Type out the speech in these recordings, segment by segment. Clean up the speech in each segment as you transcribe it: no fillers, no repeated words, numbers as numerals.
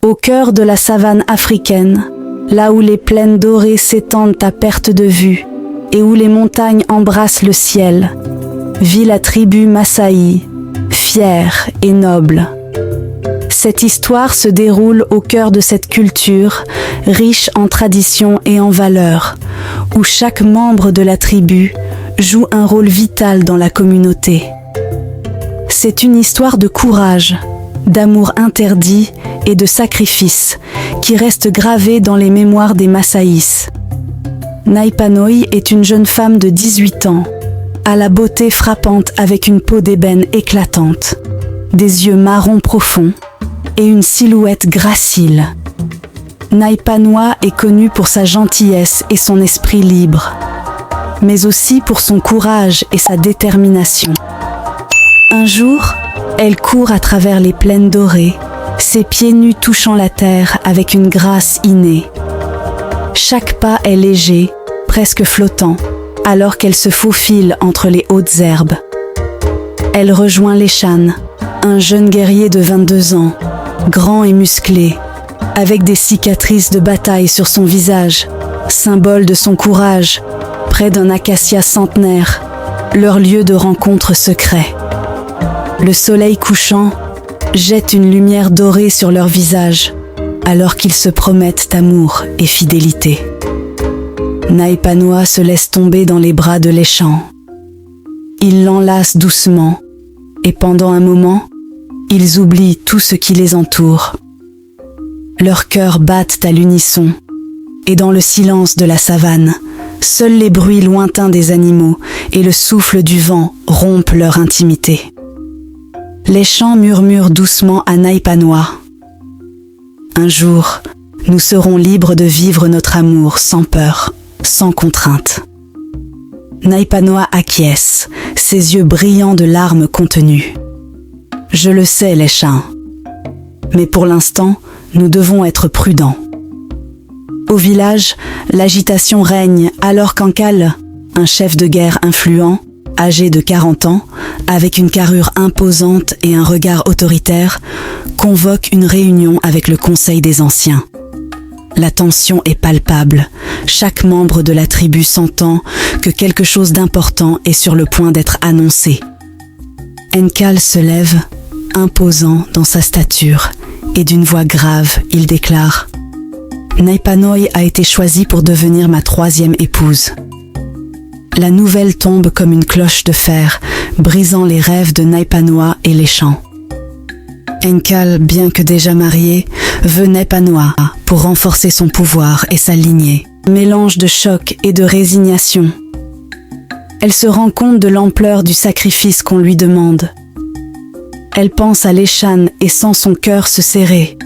Au cœur de la savane africaine, là où les plaines dorées s'étendent à perte de vue et où les montagnes embrassent le ciel, vit la tribu Massaï, fière et noble. Cette histoire se déroule au cœur de cette culture, riche en traditions et en valeurs, où chaque membre de la tribu joue un rôle vital dans la communauté. C'est une histoire de courage, d'amour interdit et de sacrifice qui reste gravée dans les mémoires des Massaïs. Naipanoi est une jeune femme de 18 ans, à la beauté frappante avec une peau d'ébène éclatante, des yeux marron profonds et une silhouette gracile. Naipanoi est connue pour sa gentillesse et son esprit libre, mais aussi pour son courage et sa détermination. Un jour, elle court à travers les plaines dorées, ses pieds nus touchant la terre avec une grâce innée. Chaque pas est léger, presque flottant, alors qu'elle se faufile entre les hautes herbes. Elle rejoint Leshan, un jeune guerrier de 22 ans, grand et musclé, avec des cicatrices de bataille sur son visage, symbole de son courage, près d'un acacia centenaire, leur lieu de rencontre secret. Le soleil couchant jette une lumière dorée sur leur visage, alors qu'ils se promettent amour et fidélité. Naipanoi se laisse tomber dans les bras de Leshan. Il l'enlace doucement, et pendant un moment, ils oublient tout ce qui les entoure. Leurs cœurs battent à l'unisson, et dans le silence de la savane, seuls les bruits lointains des animaux et le souffle du vent rompent leur intimité. Leshan murmure doucement à Naipanoi. Un jour, nous serons libres de vivre notre amour sans peur, sans contrainte. Naipanoi acquiesce, ses yeux brillants de larmes contenues. Je le sais, Leshan, mais pour l'instant, nous devons être prudents. Au village, l'agitation règne alors qu'Enkal, un chef de guerre influent, âgé de 40 ans, avec une carrure imposante et un regard autoritaire, convoque une réunion avec le Conseil des Anciens. La tension est palpable. Chaque membre de la tribu s'entend que quelque chose d'important est sur le point d'être annoncé. Enkal se lève, imposant dans sa stature, et d'une voix grave, il déclare « Naipanoi a été choisie pour devenir ma 3e épouse. » La nouvelle tombe comme une cloche de fer, brisant les rêves de Naipanoi et Leshan. Enkal, bien que déjà marié, veut Naipanoi pour renforcer son pouvoir et sa lignée. Mélange de choc et de résignation. Elle se rend compte de l'ampleur du sacrifice qu'on lui demande. Elle pense à Leshan et sent son cœur se serrer.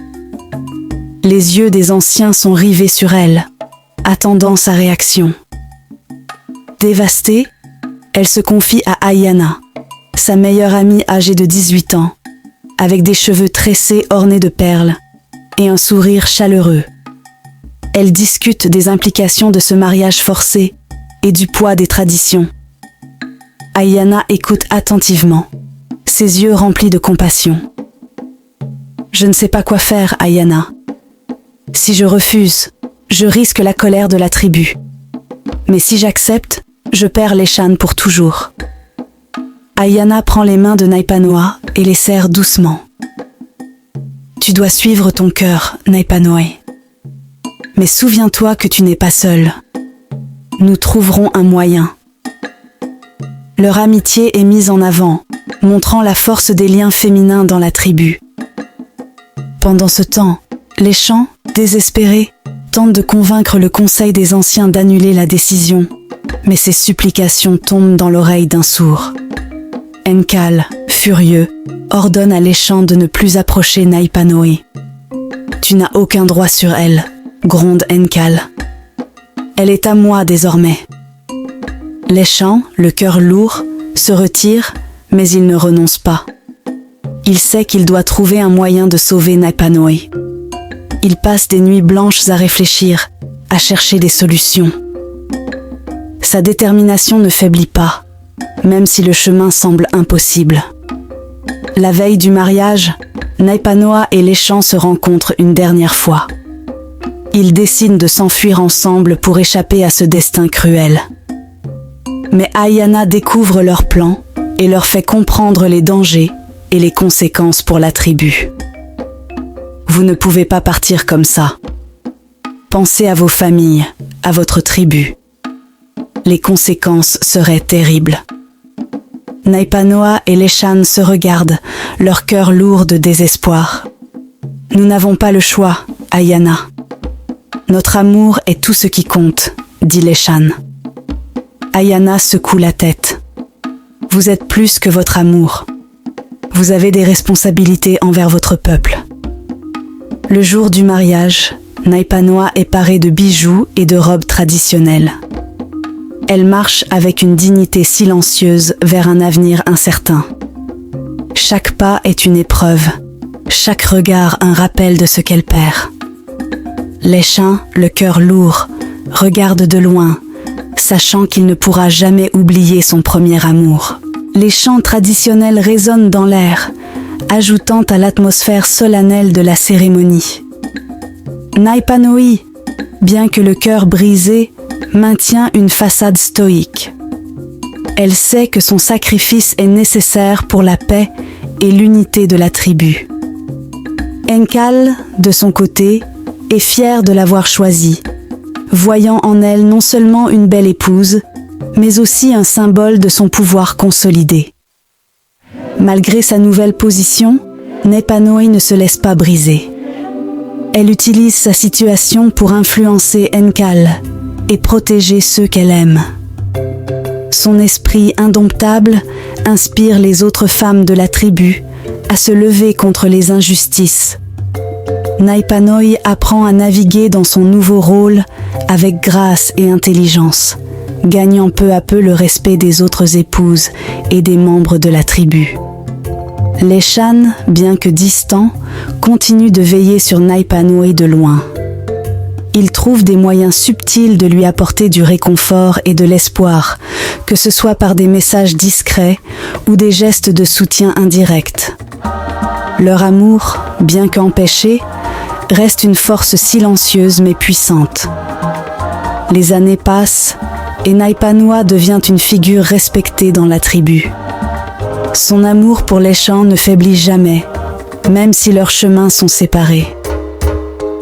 Les yeux des anciens sont rivés sur elle, attendant sa réaction. Dévastée, elle se confie à Ayana, sa meilleure amie âgée de 18 ans, avec des cheveux tressés ornés de perles et un sourire chaleureux. Elle discute des implications de ce mariage forcé et du poids des traditions. Ayana écoute attentivement, ses yeux remplis de compassion. « Je ne sais pas quoi faire, Ayana. Si je refuse, je risque la colère de la tribu. Mais si j'accepte, je perds Leshan pour toujours. » Ayana prend les mains de Naipanoi et les serre doucement. « Tu dois suivre ton cœur, Naipanoi. Mais souviens-toi que tu n'es pas seule. Nous trouverons un moyen. » Leur amitié est mise en avant, montrant la force des liens féminins dans la tribu. Pendant ce temps, Leshan, désespéré, tente de convaincre le Conseil des Anciens d'annuler la décision, mais ses supplications tombent dans l'oreille d'un sourd. Enkal, furieux, ordonne à Leshan de ne plus approcher Naipanoi. « Tu n'as aucun droit sur elle », gronde Enkal. « Elle est à moi désormais. » Leshan, le cœur lourd, se retire, mais il ne renonce pas. Il sait qu'il doit trouver un moyen de sauver Naipanoi. Il passe des nuits blanches à réfléchir, à chercher des solutions. Sa détermination ne faiblit pas, même si le chemin semble impossible. La veille du mariage, Naipanoa et Leshan se rencontrent une dernière fois. Ils décident de s'enfuir ensemble pour échapper à ce destin cruel. Mais Ayana découvre leur plan et leur fait comprendre les dangers et les conséquences pour la tribu. Vous ne pouvez pas partir comme ça. Pensez à vos familles, à votre tribu. Les conséquences seraient terribles. Naipanoa et Leshan se regardent, leur cœur lourd de désespoir. Nous n'avons pas le choix, Ayana. Notre amour est tout ce qui compte, dit Leshan. Ayana secoue la tête. Vous êtes plus que votre amour. Vous avez des responsabilités envers votre peuple. Le jour du mariage, Naipanoa est parée de bijoux et de robes traditionnelles. Elle marche avec une dignité silencieuse vers un avenir incertain. Chaque pas est une épreuve, chaque regard un rappel de ce qu'elle perd. Leshan, le cœur lourd, regarde de loin, sachant qu'il ne pourra jamais oublier son premier amour. Les chants traditionnels résonnent dans l'air, ajoutant à l'atmosphère solennelle de la cérémonie. Naipanoi, bien que le cœur brisé, maintient une façade stoïque. Elle sait que son sacrifice est nécessaire pour la paix et l'unité de la tribu. Enkal, de son côté, est fier de l'avoir choisie, voyant en elle non seulement une belle épouse, mais aussi un symbole de son pouvoir consolidé. Malgré sa nouvelle position, Naipanoi ne se laisse pas briser. Elle utilise sa situation pour influencer Enkal et protéger ceux qu'elle aime. Son esprit indomptable inspire les autres femmes de la tribu à se lever contre les injustices. Naipanoi apprend à naviguer dans son nouveau rôle avec grâce et intelligence, gagnant peu à peu le respect des autres épouses et des membres de la tribu. Leshan, bien que distant, continue de veiller sur Naipanoi de loin. Il trouve des moyens subtils de lui apporter du réconfort et de l'espoir, que ce soit par des messages discrets ou des gestes de soutien indirects. Leur amour, bien qu'empêché, reste une force silencieuse mais puissante. Les années passent et Naipanoi devient une figure respectée dans la tribu. Son amour pour Leshan ne faiblit jamais, même si leurs chemins sont séparés.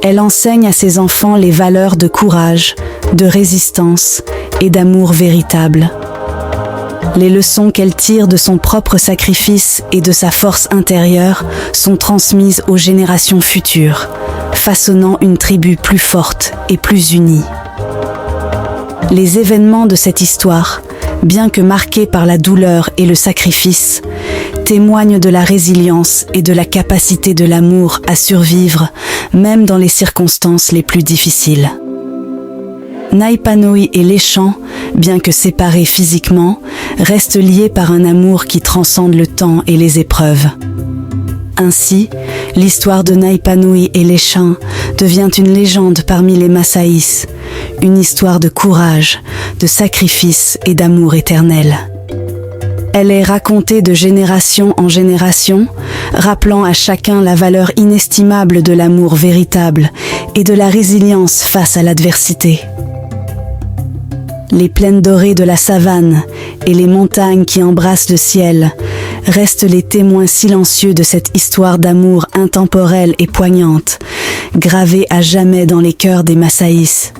Elle enseigne à ses enfants les valeurs de courage, de résistance et d'amour véritable. Les leçons qu'elle tire de son propre sacrifice et de sa force intérieure sont transmises aux générations futures, façonnant une tribu plus forte et plus unie. Les événements de cette histoire, bien que marqués par la douleur et le sacrifice, témoignent de la résilience et de la capacité de l'amour à survivre, même dans les circonstances les plus difficiles. Naipanoi et Leshan, bien que séparés physiquement, restent liés par un amour qui transcende le temps et les épreuves. Ainsi, l'histoire de Naipanoi et Leshan devient une légende parmi les Masaïs, une histoire de courage, de sacrifice et d'amour éternel. Elle est racontée de génération en génération, rappelant à chacun la valeur inestimable de l'amour véritable et de la résilience face à l'adversité. Les plaines dorées de la savane et les montagnes qui embrassent le ciel restent les témoins silencieux de cette histoire d'amour intemporelle et poignante, gravée à jamais dans les cœurs des Masaïs.